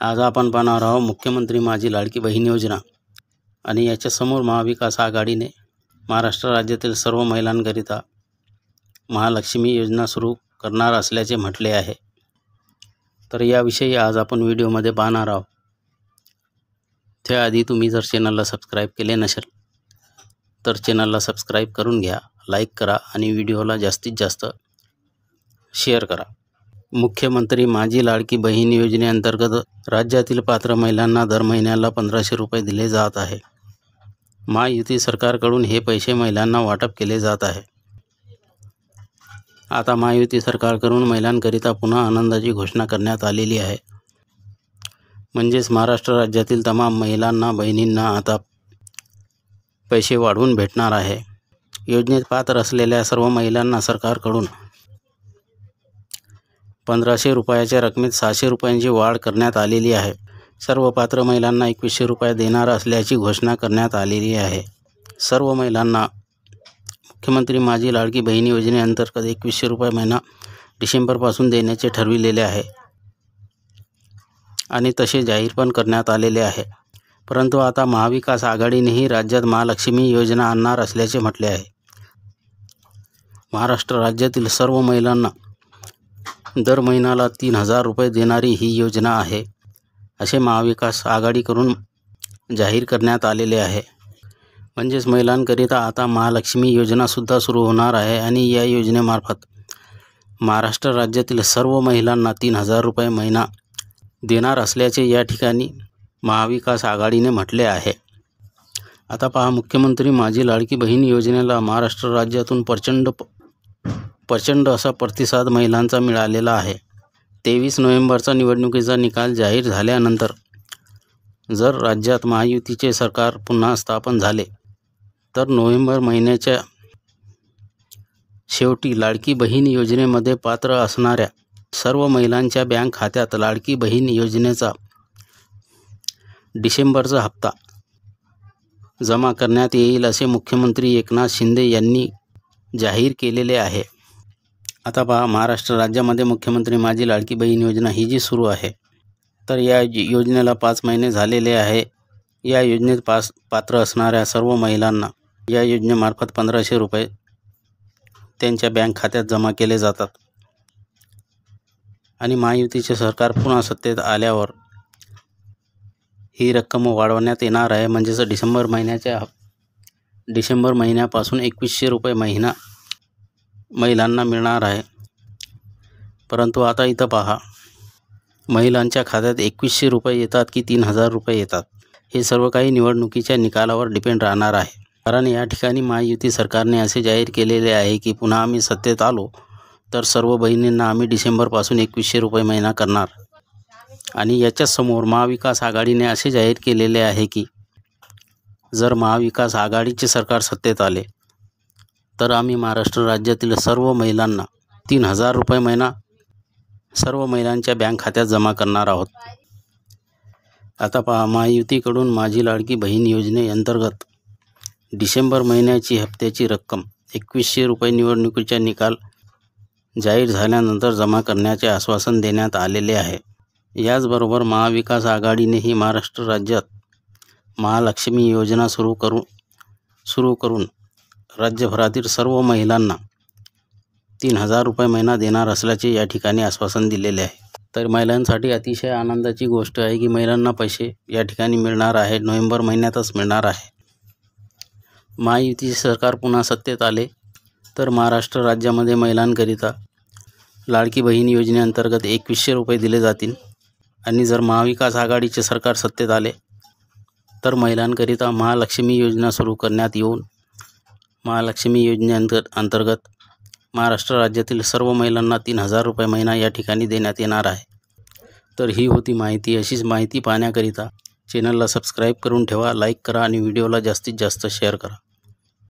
आज आपण पाहणार आहोत मुख्यमंत्री माझी लाडकी बहीण योजना आणि याच्यासमोर महाविकास आघाडीने महाराष्ट्र राज्यातील सर्व महिलांकरिता महालक्ष्मी योजना सुरू करणार असल्याचे म्हटले आहे। तर याविषयी आज आपण व्हिडिओमध्ये पाहणार आहोत। त्याआधी तुम्ही जर चॅनलला सबस्क्राइब केले नसेल तर चॅनलला सबस्क्राइब करून घ्या, लाईक करा आणि व्हिडिओला जास्तीत जास्त शेअर करा। मुख्यमंत्री माझी लाडकी बहीण योजनेअंतर्गत राज्यातील पात्र महिलांना दर महिन्याला 1500 रुपये दिले जात आहे। महायुती सरकारकडून हे पैसे महिलांना वाटप केले जात आहे। आता महायुती सरकारकडून महिलांकरिता पुन्हा आनंदाची घोषणा करण्यात आलेली आहे। म्हणजेच महाराष्ट्र राज्यातील तमाम महिलांना बहिणींना आता पैसे वाढवून भेटणार आहे। योजनेत पात्र असलेल्या सर्व महिलांना सरकारकडून 1500 रुपयाच्या रकमेत 600 रुपयांची वाढ करण्यात आलेली आहे। सर्व पात्र महिलांना 2100 रुपये देणार असल्याची घोषणा करण्यात आलेली आहे। सर्व महिलांना मुख्यमंत्री माझी लाडकी बहीण योजनेअंतर्गत 2100 रुपये महिना डिसेंबरपासून देण्याचे ठरविलेले आहे आणि तसे जाहीर पण करण्यात आलेले आहे। परंतु आता महाविकास आघाडीनेही राज्यात महालक्ष्मी योजना आणणार असल्याचे म्हटले आहे। महाराष्ट्र राज्यातील सर्व महिलांना दर महिन्याला 3000 रुपये देणारी ही योजना आहे असे महाविकास आघाडीकडून जाहीर करण्यात आलेले आहे। म्हणजेच महिलांकरिता आता महालक्ष्मी योजनासुद्धा सुरू होणार आहे आणि या योजनेमार्फत महाराष्ट्र राज्यातील सर्व महिलांना 3000 रुपये महिना देणार असल्याचे या ठिकाणी महाविकास आघाडीने म्हटले आहे। आता पहा, मुख्यमंत्री माझी लाडकी बहीण योजनेला महाराष्ट्र राज्यातून प्रचंड असा प्रतिसाद महिलांचा मिळालेला आहे। 23 नोव्हेंबरचा निवडणुकीचा निकाल जाहीर झाल्यानंतर जर राज्यात महायुतीचे सरकार पुन्हा स्थापन झाले तर नोव्हेंबर महिन्याच्या शेवटी लाडकी बहीण योजनेमध्ये पात्र असणाऱ्या सर्व महिलांच्या बँक खात्यात लाडकी बहीण योजनेचा डिसेंबरचा हप्ता जमा करण्यात येईल असे मुख्यमंत्री एकनाथ शिंदे यांनी जाहीर केलेले आहे। आता पहा, महाराष्ट्र राज्यामध्ये मुख्यमंत्री माझी लाडकी बहीण योजना ही जी सुरू आहे तर या योजनेला 5 महिने झालेले आहे। या योजनेत पात्र असणाऱ्या सर्व महिलांना या योजनेमार्फत 1500 रुपये त्यांच्या बँक खात्यात जमा केले जातात आणि महायुतीचे सरकार पुन्हा सत्तेत आल्यावर ही रक्कम वाढवण्यात येणार आहे। म्हणजेच डिसेंबर महिन्यापासून 2100 रुपये महिना महिलांना मिळणार आहे। परंतु आता इथं पहा, महिलांच्या खात्यात 2100 रुपये येतात की 3000 रुपये येतात हे सर्व काही निवडणुकीच्या निकालावर डिपेंड राहणार आहे। कारण या ठिकाणी महायुती सरकारने असे जाहीर केलेले आहे की पुन्हा आम्ही सत्तेत आलो तर सर्व बहिणींना आम्ही डिसेंबरपासून 2100 रुपये महिना करणार आणि याच्यासमोर महाविकास आघाडीने असे जाहीर केलेले आहे की जर महाविकास आघाडीचे सरकार सत्तेत आले तर आम्ही महाराष्ट्र राज्यातील सर्व महिलांना 3000 रुपये महिना सर्व महिलांच्या बँक खात्यात जमा करणार आहोत। आता पहा, महायुतीकडून माझी लाडकी बहीण योजनेअंतर्गत डिसेंबर महिन्याची हप्त्याची रक्कम 2100 रुपये निवडणुकीचा निकाल जाहीर झाल्यानंतर जमा करण्याचे आश्वासन देण्यात आलेले आहे। याचबरोबर महाविकास आघाडीनेही महाराष्ट्र राज्यात महालक्ष्मी योजना सुरू करून राज्यभरातील सर्व महिलांना 3000 रुपये महिना देणार असल्याचे या ठिकाणी आश्वासन दिलेले आहे। तर महिलांसाठी अतिशय आनंदाची गोष्ट आहे की महिलांना पैसे या ठिकाणी मिळणार आहे, नोव्हेंबर महिन्यातच मिळणार आहे। महायुतीचे सरकार पुन्हा सत्तेत आले तर महाराष्ट्र राज्यामध्ये महिलांकरिता लाडकी बहीण योजनेअंतर्गत 2100 रुपये दिले जातील आणि जर महाविकास आघाडीचे सरकार सत्तेत आले तर महिलांकरिता महालक्ष्मी योजना सुरू करण्यात येऊन महालक्ष्मी योजनेअंतर्गत महाराष्ट्र राज्यातील सर्व महिलांना 3000 रुपये महिना या ठिकाणी देण्यात येणार आहे। तर ही होती माहिती। अशीच माहिती पाहण्याकरिता चॅनलला सबस्क्राइब करून ठेवा, लाईक करा आणि व्हिडिओला जास्तीत जास्त शेअर करा।